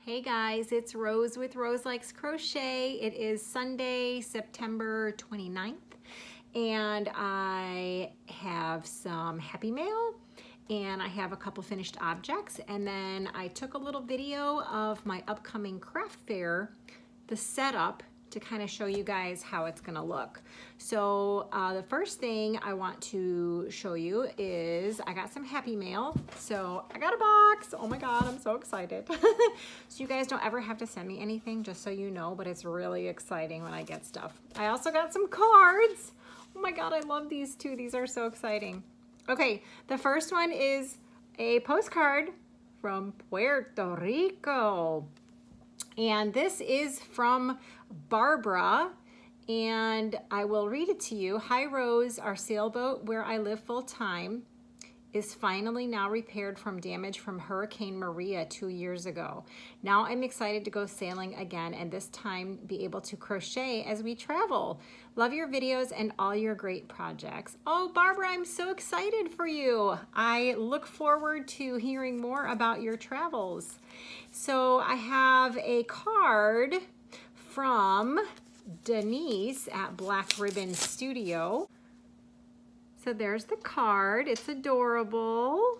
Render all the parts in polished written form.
Hey guys, it's Rose with Roselikescrochet. It is Sunday, September 29th, and I have some happy mail and I have a couple finished objects, and then I took a little video of my upcoming craft fair, the setup, to kind of show you guys how it's gonna look. So the first thing I want to show you is I got some happy mail. So I got a box. Oh my God, I'm so excited. So you guys don't ever have to send me anything, just so you know, but it's really exciting when I get stuff. I also got some cards. Oh my God, I love these too. These are so exciting. Okay, the first one is a postcard from Puerto Rico. And this is from Barbara, and I will read it to you. Hi Rose, our sailboat where I live full time is finally now repaired from damage from Hurricane Maria 2 years ago. Now I'm excited to go sailing again, and this time be able to crochet as we travel. Love your videos and all your great projects. Oh, Barbara, I'm so excited for you. I look forward to hearing more about your travels. So I have a card from Denise at Black Ribbon Studio. So there's the card. It's adorable.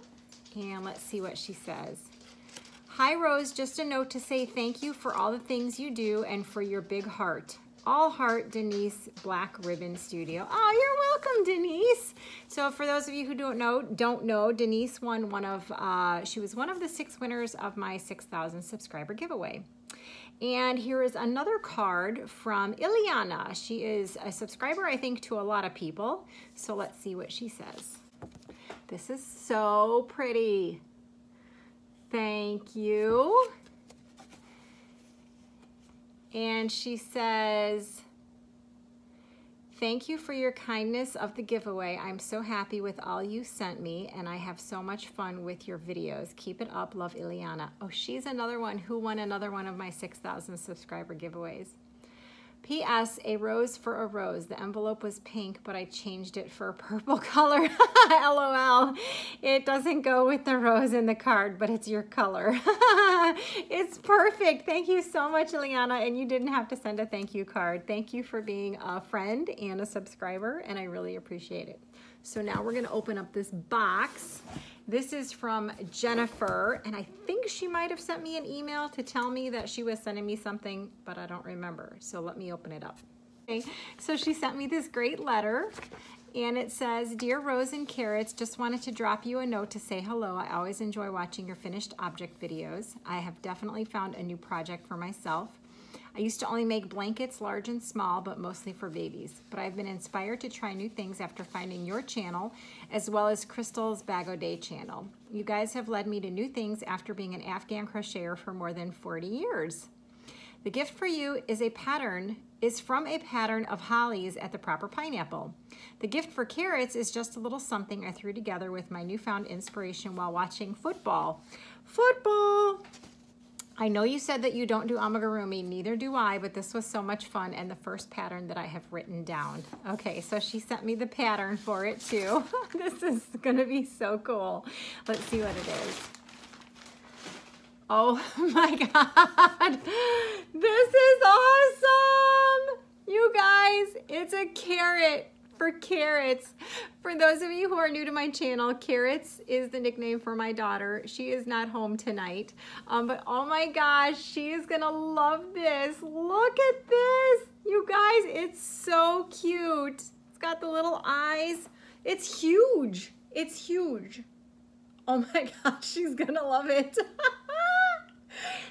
And let's see what she says. Hi Rose, just a note to say thank you for all the things you do and for your big heart. All heart, Denise, Black Ribbon Studio. Oh, you're welcome, Denise. So for those of you who don't know, Denise won she was one of the 6 winners of my 6,000 subscriber giveaway. And here is another card from Ileana. She is a subscriber, I think, to a lot of people. So let's see what she says. This is so pretty. Thank you. And she says, thank you for your kindness of the giveaway. I'm so happy with all you sent me, and I have so much fun with your videos. Keep it up. Love, Ileana. Oh, she's another one who won another one of my 6,000 subscriber giveaways. P.S. A rose for a rose. The envelope was pink, but I changed it for a purple color. LOL. It doesn't go with the rose in the card, but it's your color. It's perfect. Thank you so much, Ileana, and you didn't have to send a thank you card. Thank you for being a friend and a subscriber, and I really appreciate it. So now we're gonna open up this box. This is from Jennifer, and I think she might have sent me an email to tell me that she was sending me something, but I don't remember. So let me open it up. Okay, so she sent me this great letter, and it says, Dear Rose and Carrots, just wanted to drop you a note to say hello. I always enjoy watching your finished object videos. I have definitely found a new project for myself. I used to only make blankets, large and small, but mostly for babies. But I've been inspired to try new things after finding your channel, as well as Crystal's Bag O' Day channel. You guys have led me to new things after being an Afghan crocheter for more than 40 years. The gift for you is from a pattern of hollies at the Proper Pineapple. The gift for Carrots is just a little something I threw together with my newfound inspiration while watching football. Football! I know you said that you don't do amigurumi, neither do I, but this was so much fun and the first pattern that I have written down. Okay, so she sent me the pattern for it too. This is gonna be so cool. Let's see what it is. Oh my God, this is awesome. You guys, it's a carrot for Carrots. For those of you who are new to my channel, Carrots is the nickname for my daughter. She is not home tonight, but oh my gosh, she is gonna love this. Look at this, you guys, it's so cute. It's got the little eyes. It's huge, it's huge. Oh my gosh, she's gonna love it.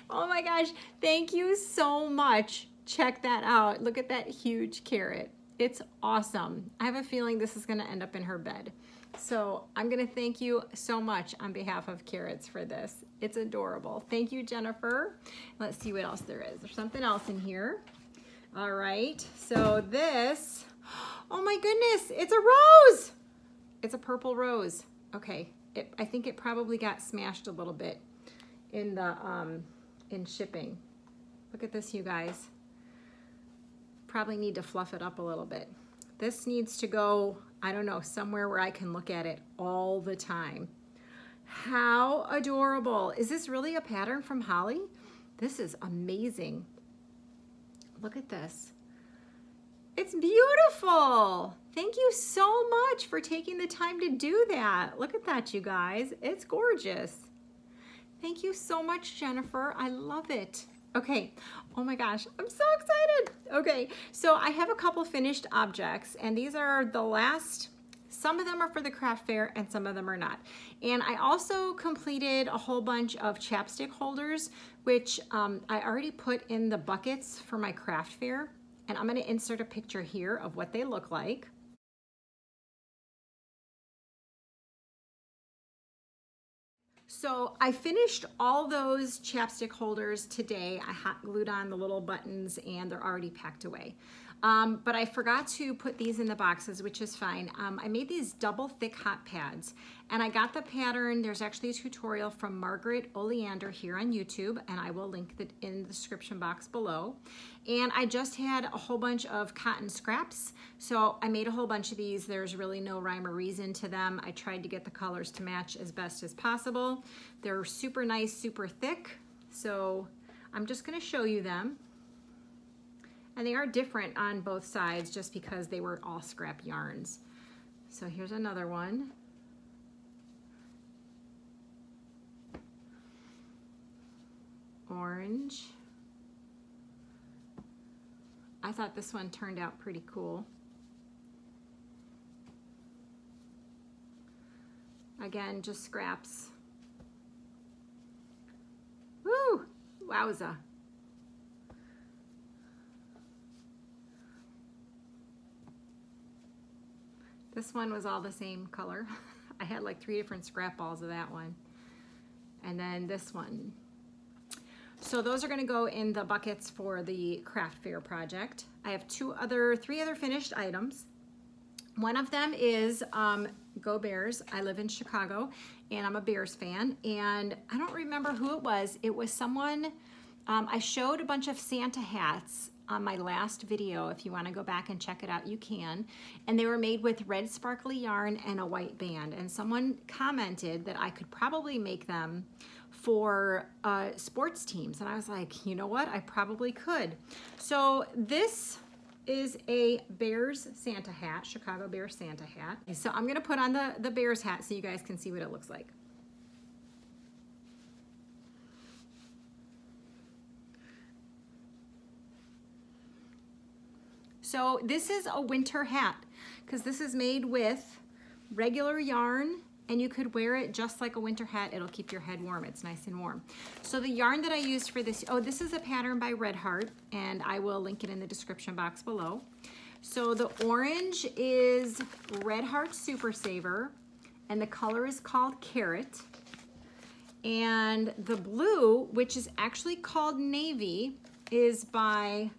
Oh my gosh, thank you so much. Check that out. Look at that huge carrot. It's awesome. I have a feeling this is gonna end up in her bed. So I'm gonna thank you so much on behalf of Carrots for this. It's adorable. Thank you, Jennifer. Let's see what else there is. There's something else in here. All right, so this, oh my goodness, it's a rose. It's a purple rose. Okay, I think it probably got smashed a little bit in the in shipping. Look at this, you guys. Probably need to fluff it up a little bit. This needs to go, I don't know, somewhere where I can look at it all the time. How adorable. Is this really a pattern from Holly? This is amazing. Look at this. It's beautiful. Thank you so much for taking the time to do that. Look at that, you guys. It's gorgeous. Thank you so much, Jennifer. I love it. Okay. Oh my gosh, I'm so excited. Okay, so I have a couple finished objects, and these are the last. Some of them are for the craft fair and some of them are not. And I also completed a whole bunch of chapstick holders, which I already put in the buckets for my craft fair. And I'm going to insert a picture here of what they look like. So I finished all those chapstick holders today. I hot glued on the little buttons and they're already packed away. But I forgot to put these in the boxes, which is fine. I made these double thick hot pads, and I got the pattern. There's actually a tutorial from Margaret Oleander here on YouTube, and I will link it in the description box below. And I just had a whole bunch of cotton scraps, so I made a whole bunch of these. There's really no rhyme or reason to them. I tried to get the colors to match as best as possible. They're super nice, super thick, so I'm just going to show you them. And they are different on both sides just because they were all scrap yarns. So here's another one. Orange. I thought this one turned out pretty cool. Again, just scraps. Woo! Wowza. This one was all the same color. I had like 3 different scrap balls of that one. And then this one. So those are gonna go in the buckets for the craft fair project. I have 3 other finished items. One of them is Go Bears. I live in Chicago and I'm a Bears fan. And I don't remember who it was. It was someone, I showed a bunch of Santa hats on my last video. If you want to go back and check it out, you can. And they were made with red sparkly yarn and a white band. And someone commented that I could probably make them for sports teams. And I was like, you know what? I probably could. So this is a Bears Santa hat, Chicago Bears Santa hat. So I'm gonna put on the Bears hat so you guys can see what it looks like. So this is a winter hat because this is made with regular yarn and you could wear it just like a winter hat. It'll keep your head warm. It's nice and warm. So the yarn that I used for this, oh, this is a pattern by Red Heart, and I will link it in the description box below. So the orange is Red Heart Super Saver, and the color is called Carrot. And the blue, which is actually called Navy, is by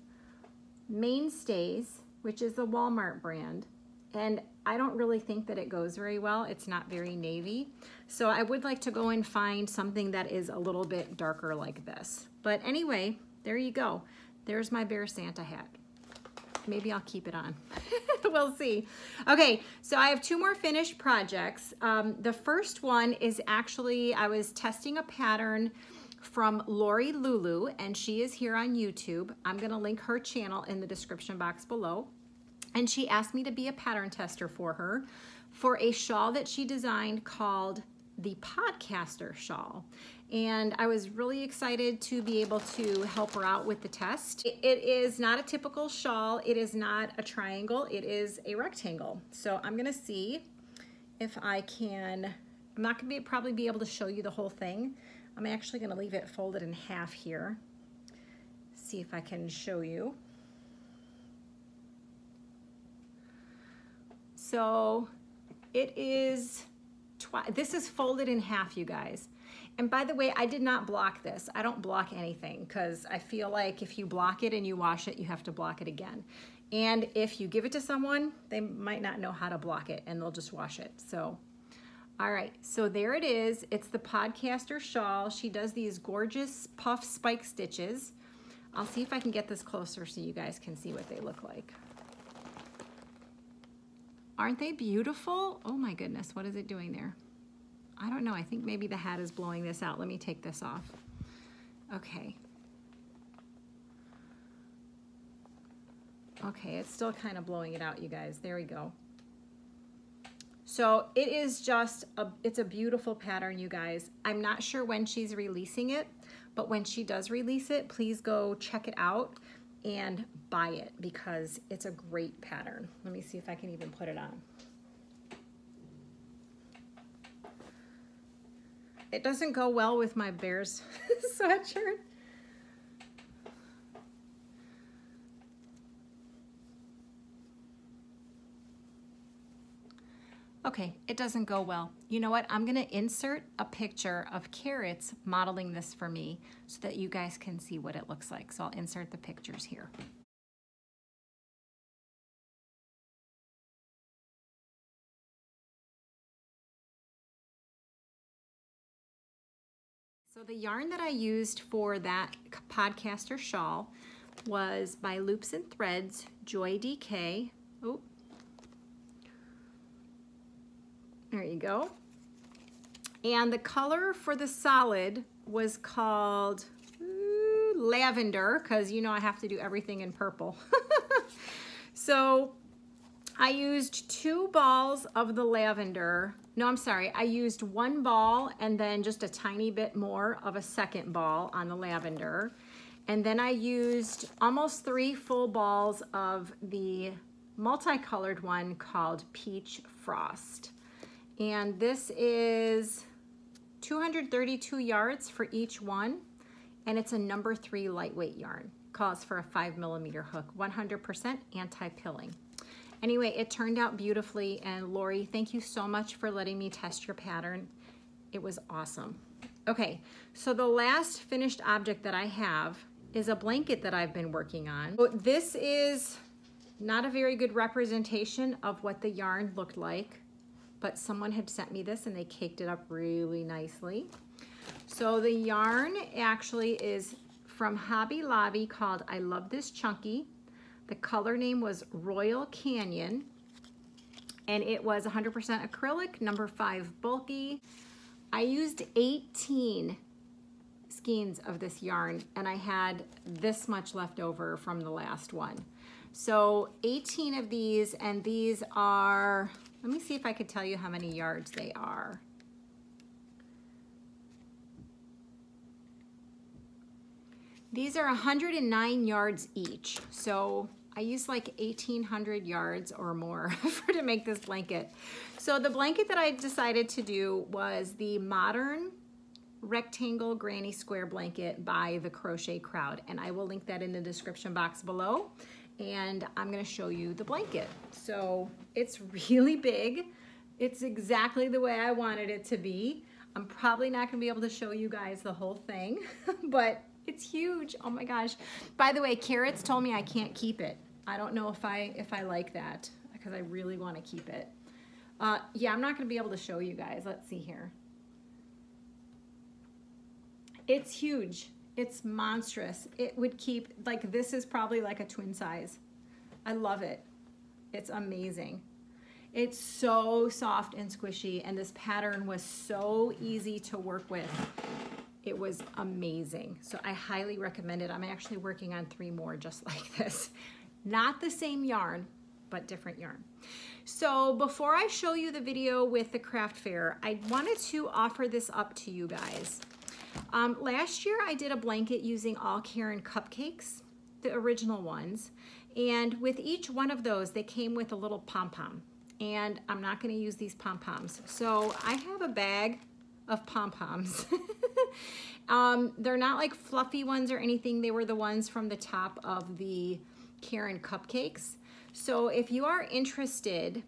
Mainstays, which is the Walmart brand. And I don't really think that it goes very well. It's not very navy. So I would like to go and find something that is a little bit darker like this. But anyway, there you go. There's my Bear Santa hat. Maybe I'll keep it on. We'll see. Okay, so I have 2 more finished projects. The first one is actually, I was testing a pattern from Lori Lulu, and she is here on YouTube. I'm gonna link her channel in the description box below. And she asked me to be a pattern tester for her for a shawl that she designed called the Podcaster Shawl. And I was really excited to be able to help her out with the test. It is not a typical shawl. It is not a triangle. It is a rectangle. So I'm gonna see if I can, I'm not gonna probably be able to show you the whole thing. I'm actually gonna leave it folded in half here. See if I can show you. So it is, this is folded in half, you guys. And by the way, I did not block this. I don't block anything because I feel like if you block it and you wash it, you have to block it again. And if you give it to someone, they might not know how to block it and they'll just wash it. So, all right, so there it is. It's the Podcaster Shawl. She does these gorgeous puff spike stitches. I'll see if I can get this closer so you guys can see what they look like. Aren't they beautiful? Oh my goodness, what is it doing there? I don't know, I think maybe the hat is blowing this out. Let me take this off. Okay, Okay, it's still kind of blowing it out, you guys. There we go. So it is just, it's a beautiful pattern, you guys. I'm not sure when she's releasing it, but when she does release it, please go check it out and buy it because it's a great pattern. Let me see if I can even put it on. It doesn't go well with my Bears sweatshirt. Okay, it doesn't go well. You know what? I'm gonna insert a picture of Carrots modeling this for me so that you guys can see what it looks like. So I'll insert the pictures here. So the yarn that I used for that podcaster shawl was by Loops and Threads, Joy DK. Oh, there you go. And the color for the solid was called lavender, because you know I have to do everything in purple. So I used 2 balls of the lavender. No, I'm sorry. I used 1 ball and then just a tiny bit more of a second ball on the lavender. And then I used almost 3 full balls of the multicolored one called Peach Frost. And this is 232 yards for each one. And it's a number 3 lightweight yarn. Calls for a 5mm hook, 100% anti-pilling. Anyway, it turned out beautifully, and Lori, thank you so much for letting me test your pattern. It was awesome. Okay, so the last finished object that I have is a blanket that I've been working on. So this is not a very good representation of what the yarn looked like, but someone had sent me this and they caked it up really nicely. So the yarn actually is from Hobby Lobby called I Love This Chunky. The color name was Royal Canyon, and it was 100% acrylic, number 5 bulky. I used 18 skeins of this yarn, and I had this much left over from the last one. So 18 of these, and these are, let me see if I could tell you how many yards they are. These are 109 yards each, so I used like 1,800 yards or more to make this blanket. So the blanket that I decided to do was the Modern Rectangle Granny Square Blanket by the Crochet Crowd, and I will link that in the description box below, and I'm gonna show you the blanket. So it's really big. It's exactly the way I wanted it to be. I'm probably not gonna be able to show you guys the whole thing, but it's huge. Oh my gosh. By the way, Carrots told me I can't keep it. I don't know if I like that because I really want to keep it. Yeah, I'm not going to be able to show you guys. Let's see here. It's huge. It's monstrous. It would keep, like, this is probably like a twin size. I love it. It's amazing. It's so soft and squishy, and this pattern was so easy to work with. It was amazing. So I highly recommend it. I'm actually working on 3 more just like this. Not the same yarn, but different yarn. So before I show you the video with the craft fair, I wanted to offer this up to you guys. Last year I did a blanket using all Karen cupcakes, the original ones. And with each one of those, they came with a little pom-pom. And I'm not gonna use these pom-poms. So I have a bag of pom-poms. They're not like fluffy ones or anything. They were the ones from the top of the Karen cupcakes. So if you are interested,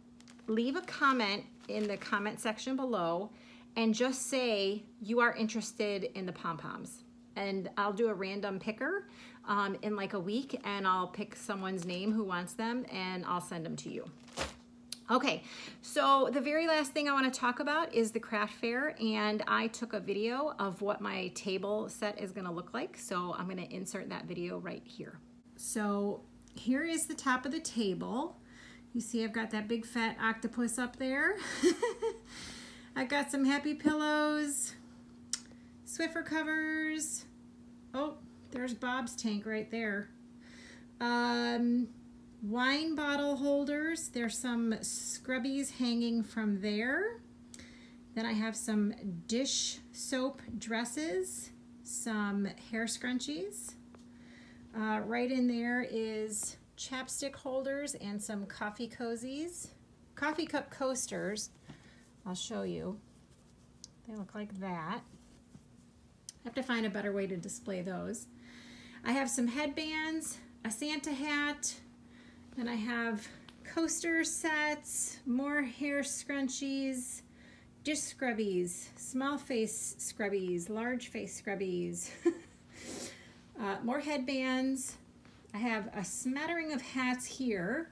leave a comment in the comment section below and just say you are interested in the pom-poms. And I'll do a random picker in like a week, and I'll pick someone's name who wants them and I'll send them to you. Okay, so the very last thing I want to talk about is the craft fair, and I took a video of what my table set is going to look like, so I'm going to insert that video right here. So here is the top of the table. You see I've got that big fat octopus up there. I've got some happy pillows, Swiffer covers. Oh, there's Bob's tank right there. wine bottle holders. There's some scrubbies hanging from there. Then I have some dish soap dresses, some hair scrunchies. Right in there is chapstick holders and some coffee cozies. Coffee cup coasters. I'll show you. They look like that. I have to find a better way to display those. I have some headbands, a Santa hat, and I have coaster sets, more hair scrunchies, dish scrubbies, small face scrubbies, large face scrubbies, more headbands. I have a smattering of hats here.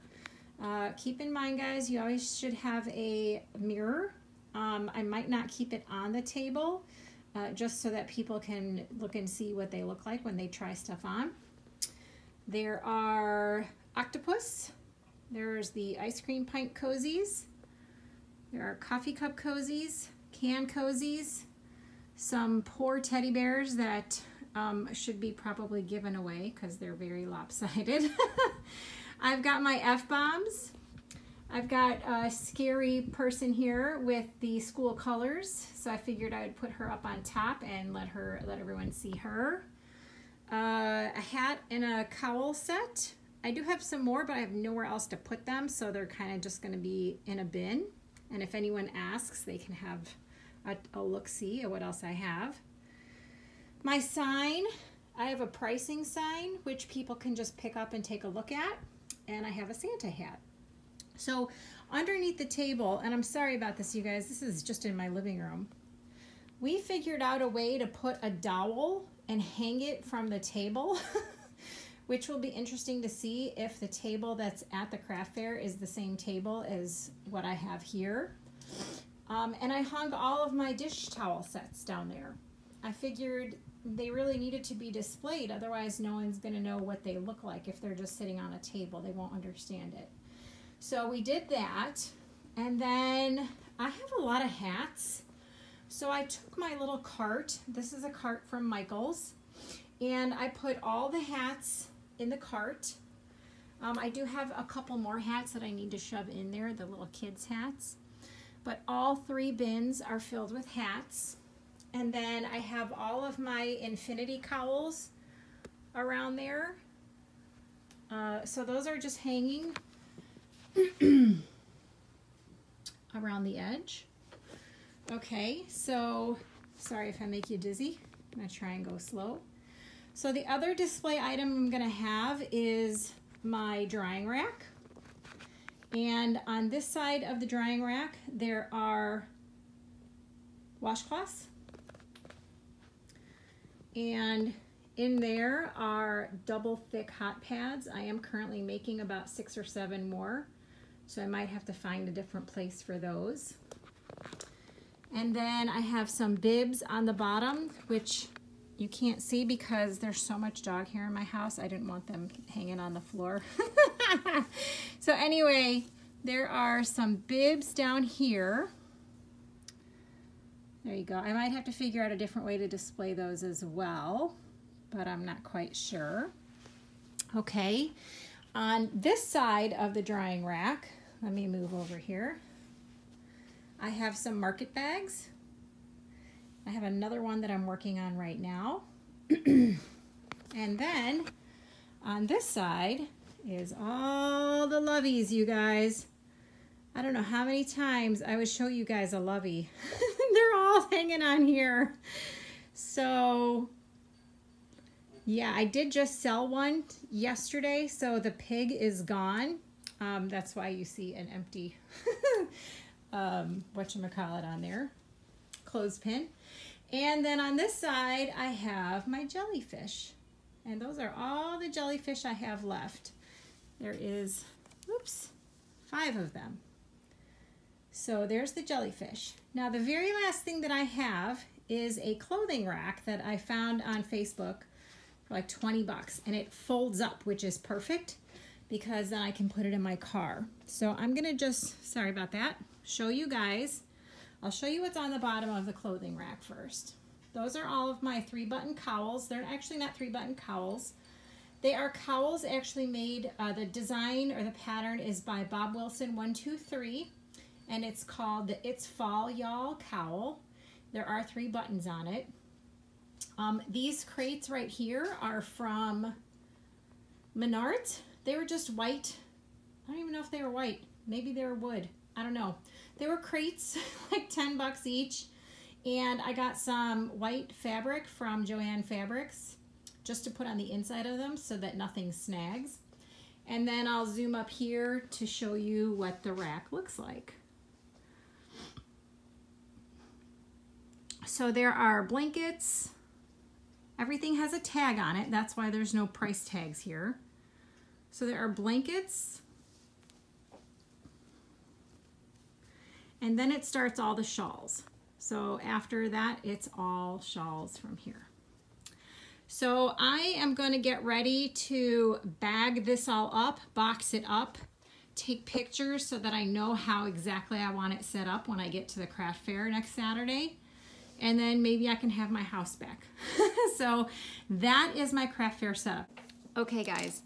Keep in mind, guys, you always should have a mirror. I might not keep it on the table, just so that people can look and see what they look like when they try stuff on. There are octopus. There's the ice cream pint cozies. There are coffee cup cozies, can cozies, some poor teddy bears that should be probably given away because they're very lopsided. I've got my F-bombs. I've got a scary person here with the school colors, so I figured I would put her up on top and let everyone see her. A hat and a cowl set. I do have some more, but I have nowhere else to put them, so they're kind of just going to be in a bin. And if anyone asks, they can have a look-see at what else I have. My sign, I have a pricing sign, which people can just pick up and take a look at. And I have a Santa hat. So underneath the table, and I'm sorry about this, you guys, this is just in my living room. We figured out a way to put a dowel and hang it from the table, which will be interesting to see if the table that's at the craft fair is the same table as what I have here. And I hung all of my dish towel sets down there. I figured they really needed to be displayed, otherwise no one's going to know what they look like if they're just sitting on a table. They won't understand it. So we did that, and then I have a lot of hats. So I took my little cart, this is a cart from Michael's, and I put all the hats in the cart. I do have a couple more hats that I need to shove in there, the little kids' hats. But all 3 bins are filled with hats. And then I have all of my infinity cowls around there. So those are just hanging around the edge. Okay, so sorry if I make you dizzy. I'm going to try and go slow. So the other display item I'm going to have is my drying rack. And on this side of the drying rack, there are washcloths. And in there are double thick hot pads. I am currently making about 6 or 7 more, so I might have to find a different place for those. And then I have some bibs on the bottom, which you can't see because there's so much dog hair in my house. I didn't want them hanging on the floor. So anyway, there are some bibs down here. There you go. I might have to figure out a different way to display those as well, but I'm not quite sure. Okay, on this side of the drying rack, let me move over here. I have some market bags. I have another one that I'm working on right now. And then on this side is all the loveys, you guys. I don't know how many times I would show you guys a lovey. They're all hanging on here. So yeah, I did just sell one yesterday, so the pig is gone. That's why you see an empty whatchamacallit on there, clothespin. And then on this side I have my jellyfish, and those are all the jellyfish I have left. There is, oops, 5 of them. So there's the jellyfish. Now the very last thing that I have is a clothing rack that I found on Facebook for like 20 bucks, and it folds up, which is perfect because then I can put it in my car. So I'm gonna just, sorry about that, show you guys. I'll show you what's on the bottom of the clothing rack first. Those are all of my 3-button cowls. They're actually not 3-button cowls. They are cowls actually made, the design or the pattern is by Bob Wilson 123, and it's called the It's Fall Y'all cowl. There are 3 buttons on it. These crates right here are from Menards. They were just white. I don't even know if they were white. Maybe they were wood. I don't know. They were crates, like 10 bucks each. And I got some white fabric from Joann Fabrics just to put on the inside of them so that nothing snags. And then I'll zoom up here to show you what the rack looks like. So there are blankets. Everything has a tag on it. That's why there's no price tags here. So there are blankets. And then it starts all the shawls. So after that, it's all shawls from here. So I am going to get ready to bag this all up, box it up, take pictures so that I know how exactly I want it set up when I get to the craft fair next Saturday. And then maybe I can have my house back. So that is my craft fair setup. Okay guys,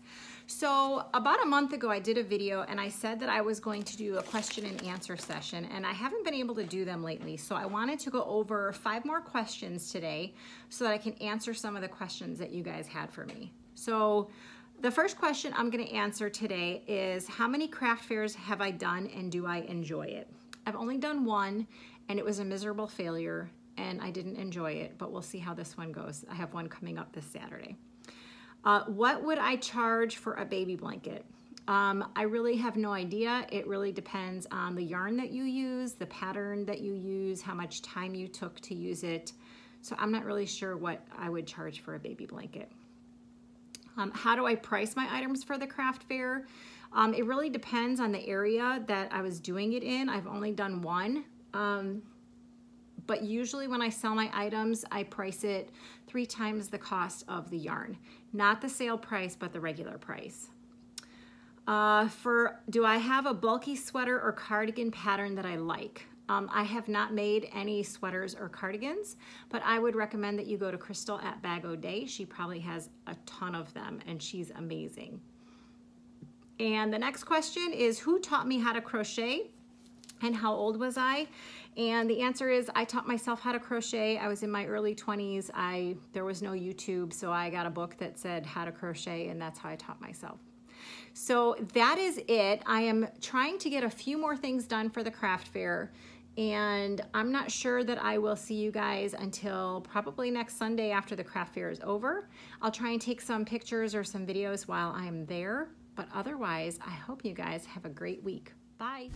so about a month ago I did a video and I said that I was going to do a question and answer session, and I haven't been able to do them lately. So I wanted to go over 5 more questions today so that I can answer some of the questions that you guys had for me. So the first question I'm going to answer today is, how many craft fairs have I done and do I enjoy it? I've only done one and it was a miserable failure and I didn't enjoy it, but we'll see how this one goes. I have one coming up this Saturday. What would I charge for a baby blanket? I really have no idea. It really depends on the yarn that you use, the pattern that you use, how much time you took to use it. So I'm not really sure what I would charge for a baby blanket. How do I price my items for the craft fair? It really depends on the area that I was doing it in. I've only done one. But usually when I sell my items, I price it 3 times the cost of the yarn. Not the sale price, but the regular price. Do I have a bulky sweater or cardigan pattern that I like? I have not made any sweaters or cardigans, but I would recommend that you go to Crystal at Bag O' Day. She probably has a ton of them and she's amazing. And the next question is, who taught me how to crochet and how old was I? And the answer is, I taught myself how to crochet. I was in my early 20s. There was no YouTube, so I got a book that said how to crochet, and that's how I taught myself. So that is it. I am trying to get a few more things done for the craft fair, and I'm not sure that I will see you guys until probably next Sunday after the craft fair is over. I'll try and take some pictures or some videos while I'm there, but otherwise, I hope you guys have a great week. Bye.